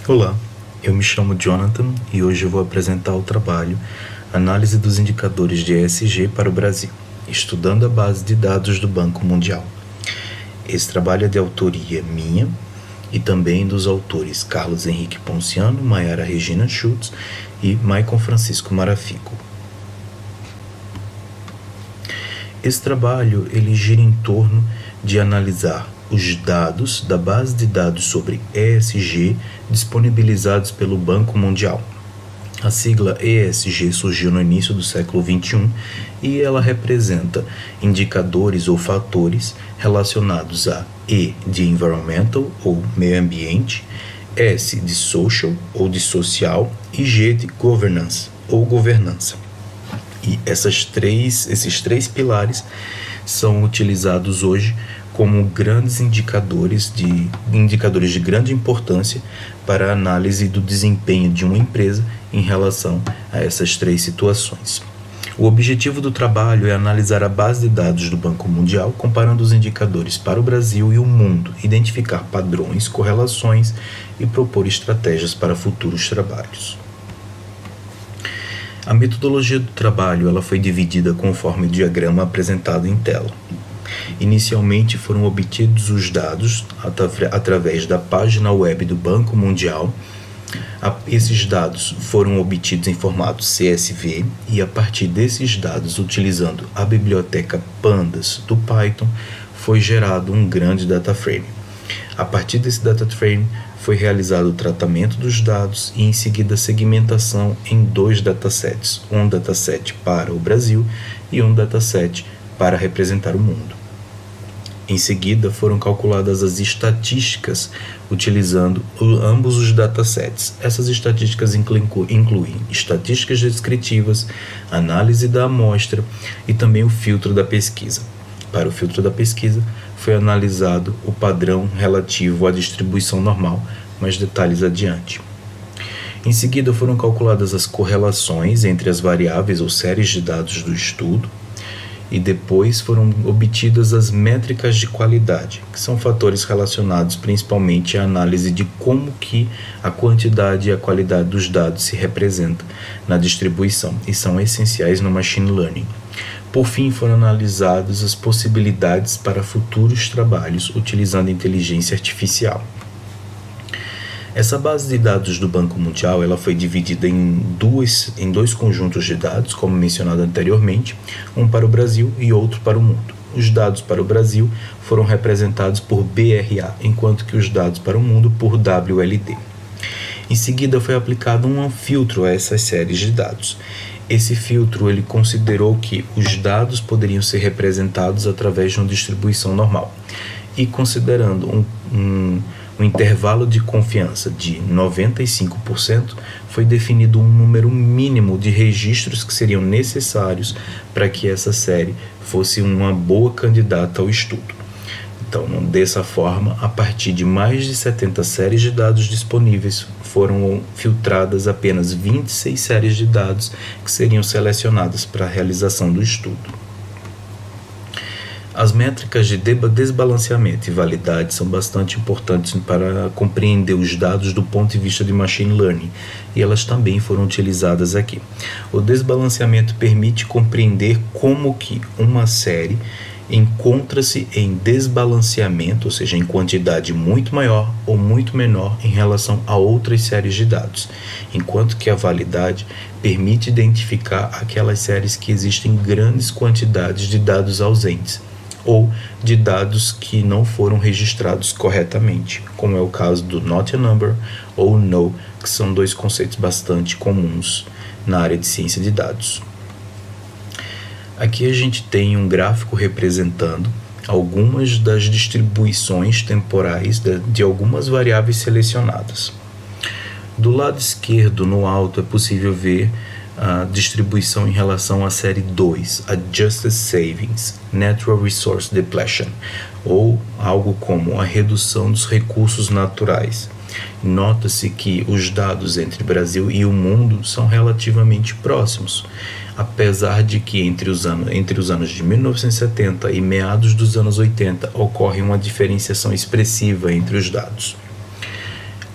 Olá, eu me chamo Jonathan e hoje eu vou apresentar o trabalho Análise dos Indicadores de ESG para o Brasil, estudando a base de dados do Banco Mundial. Esse trabalho é de autoria minha e também dos autores Carlos Henrique Ponciano, Maiara Regina Schultz e Maicon Francisco Marafico. Esse trabalho ele gira em torno de analisar os dados da base de dados sobre ESG disponibilizados pelo Banco Mundial. A sigla ESG surgiu no início do século XXI e ela representa indicadores ou fatores relacionados a E de environmental ou meio ambiente, S de social ou de social e G de governance ou governança. E esses três pilares são utilizados hoje como grandes indicadores de grande importância para a análise do desempenho de uma empresa em relação a essas três situações. O objetivo do trabalho é analisar a base de dados do Banco Mundial, comparando os indicadores para o Brasil e o mundo, identificar padrões, correlações e propor estratégias para futuros trabalhos. A metodologia do trabalho ela foi dividida conforme o diagrama apresentado em tela. Inicialmente foram obtidos os dados através da página web do Banco Mundial. Esses dados foram obtidos em formato CSV e a partir desses dados, utilizando a biblioteca Pandas do Python, foi gerado um grande data frame. A partir desse data frame foi realizado o tratamento dos dados e em seguida a segmentação em 2 datasets, um dataset para o Brasil e um dataset para representar o mundo. Em seguida foram calculadas as estatísticas utilizando ambos os datasets. Essas estatísticas incluem estatísticas descritivas, análise da amostra e também o filtro da pesquisa. Para o filtro da pesquisa, foi analisado o padrão relativo à distribuição normal, mais detalhes adiante. Em seguida, foram calculadas as correlações entre as variáveis ou séries de dados do estudo e depois foram obtidas as métricas de qualidade, que são fatores relacionados principalmente à análise de como que a quantidade e a qualidade dos dados se representa na distribuição e são essenciais no machine learning. Por fim, foram analisadas as possibilidades para futuros trabalhos utilizando inteligência artificial. Essa base de dados do Banco Mundial ela foi dividida em dois conjuntos de dados, como mencionado anteriormente, um para o Brasil e outro para o mundo. Os dados para o Brasil foram representados por BRA, enquanto que os dados para o mundo por WLD. Em seguida, foi aplicado um filtro a essas séries de dados. Esse filtro ele considerou que os dados poderiam ser representados através de uma distribuição normal. E considerando um intervalo de confiança de 95%, foi definido um número mínimo de registros que seriam necessários para que essa série fosse uma boa candidata ao estudo. Então, dessa forma, a partir de mais de 70 séries de dados disponíveis, foram filtradas apenas 26 séries de dados que seriam selecionadas para a realização do estudo. As métricas de desbalanceamento e validade são bastante importantes para compreender os dados do ponto de vista de machine learning, e elas também foram utilizadas aqui. O desbalanceamento permite compreender como que uma série encontra-se em desbalanceamento, ou seja, em quantidade muito maior ou muito menor em relação a outras séries de dados, enquanto que a validade permite identificar aquelas séries que existem grandes quantidades de dados ausentes ou de dados que não foram registrados corretamente, como é o caso do not a number ou no, que são dois conceitos bastante comuns na área de ciência de dados. Aqui a gente tem um gráfico representando algumas das distribuições temporais de algumas variáveis selecionadas. Do lado esquerdo, no alto, é possível ver a distribuição em relação à série 2, Adjusted Savings, Natural Resource Depletion, ou algo como a redução dos recursos naturais. Nota-se que os dados entre Brasil e o mundo são relativamente próximos, apesar de que entre os anos de 1970 e meados dos anos 80 ocorre uma diferenciação expressiva entre os dados.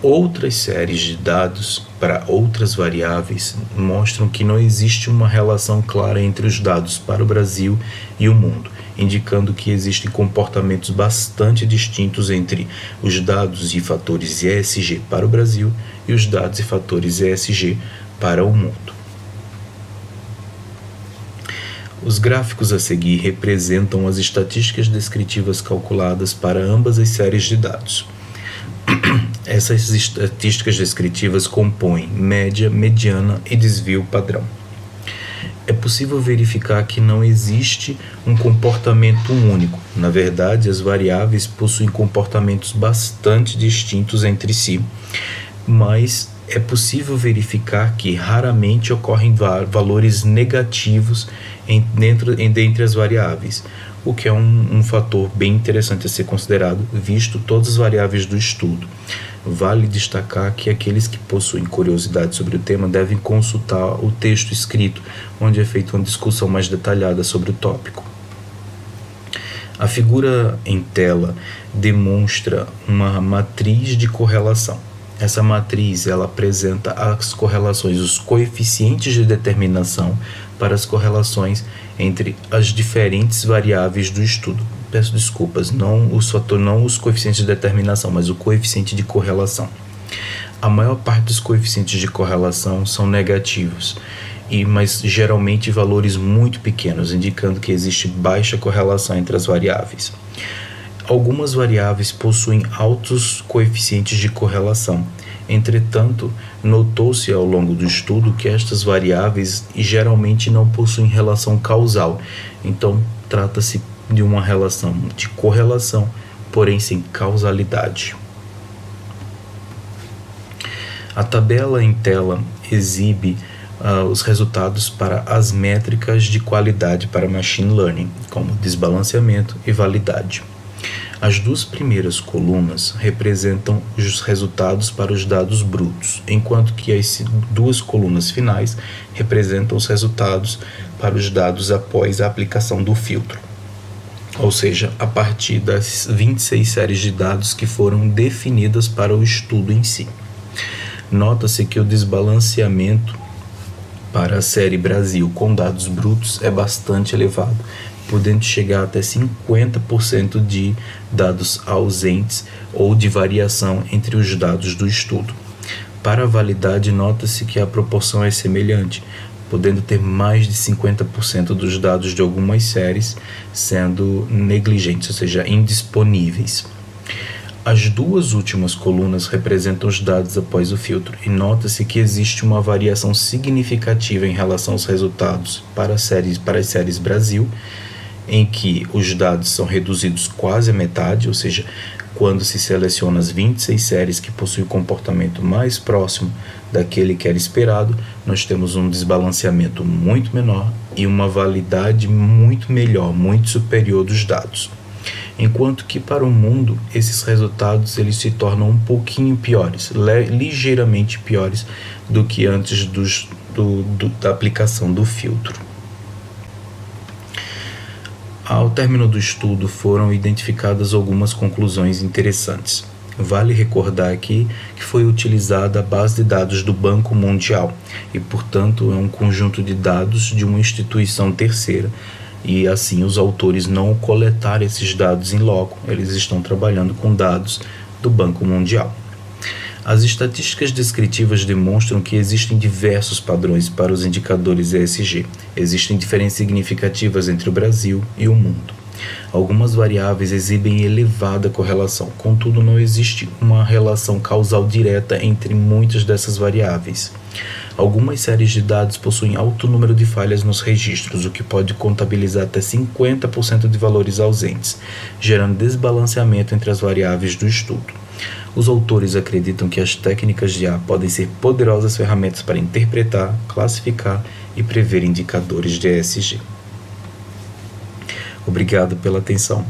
Outras séries de dados para outras variáveis mostram que não existe uma relação clara entre os dados para o Brasil e o mundo, indicando que existem comportamentos bastante distintos entre os dados e fatores ESG para o Brasil e os dados e fatores ESG para o mundo. Os gráficos a seguir representam as estatísticas descritivas calculadas para ambas as séries de dados. Essas estatísticas descritivas compõem média, mediana e desvio padrão. É possível verificar que não existe um comportamento único. Na verdade, as variáveis possuem comportamentos bastante distintos entre si, mas é possível verificar que raramente ocorrem valores negativos dentre as variáveis, o que é um fator bem interessante a ser considerado, visto todas as variáveis do estudo. Vale destacar que aqueles que possuem curiosidade sobre o tema devem consultar o texto escrito, onde é feita uma discussão mais detalhada sobre o tópico. A figura em tela demonstra uma matriz de correlação. Essa matriz ela apresenta as correlações, os coeficientes de determinação para as correlações entre as diferentes variáveis do estudo. Peço desculpas, não os coeficientes de determinação, mas o coeficiente de correlação. A maior parte dos coeficientes de correlação são negativos, mas geralmente valores muito pequenos, indicando que existe baixa correlação entre as variáveis. Algumas variáveis possuem altos coeficientes de correlação. Entretanto, notou-se ao longo do estudo que estas variáveis geralmente não possuem relação causal. Então, trata-se de uma relação de correlação, porém sem causalidade. A tabela em tela exibe os resultados para as métricas de qualidade para Machine Learning, como desbalanceamento e validade. As duas primeiras colunas representam os resultados para os dados brutos, enquanto que as duas colunas finais representam os resultados para os dados após a aplicação do filtro, ou seja, a partir das 26 séries de dados que foram definidas para o estudo em si. Nota-se que o desbalanceamento para a série Brasil com dados brutos é bastante elevado, podendo chegar até 50% de dados ausentes ou de variação entre os dados do estudo. Para a validade, nota-se que a proporção é semelhante, podendo ter mais de 50% dos dados de algumas séries sendo negligentes, ou seja, indisponíveis. As duas últimas colunas representam os dados após o filtro, e nota-se que existe uma variação significativa em relação aos resultados para as séries Brasil, em que os dados são reduzidos quase à metade, ou seja, quando se seleciona as 26 séries que possuem o comportamento mais próximo daquele que era esperado, nós temos um desbalanceamento muito menor e uma validade muito melhor, muito superior dos dados. Enquanto que para o mundo, esses resultados eles se tornam um pouquinho piores, ligeiramente piores do que antes da aplicação do filtro. Ao término do estudo, foram identificadas algumas conclusões interessantes. Vale recordar aqui que foi utilizada a base de dados do Banco Mundial e, portanto, é um conjunto de dados de uma instituição terceira, e assim os autores não coletaram esses dados em loco, eles estão trabalhando com dados do Banco Mundial. As estatísticas descritivas demonstram que existem diversos padrões para os indicadores ESG. Existem diferenças significativas entre o Brasil e o mundo. Algumas variáveis exibem elevada correlação, contudo não existe uma relação causal direta entre muitas dessas variáveis. Algumas séries de dados possuem alto número de falhas nos registros, o que pode contabilizar até 50% de valores ausentes, gerando desbalanceamento entre as variáveis do estudo. Os autores acreditam que as técnicas de IA podem ser poderosas ferramentas para interpretar, classificar e prever indicadores de ESG. Obrigado pela atenção.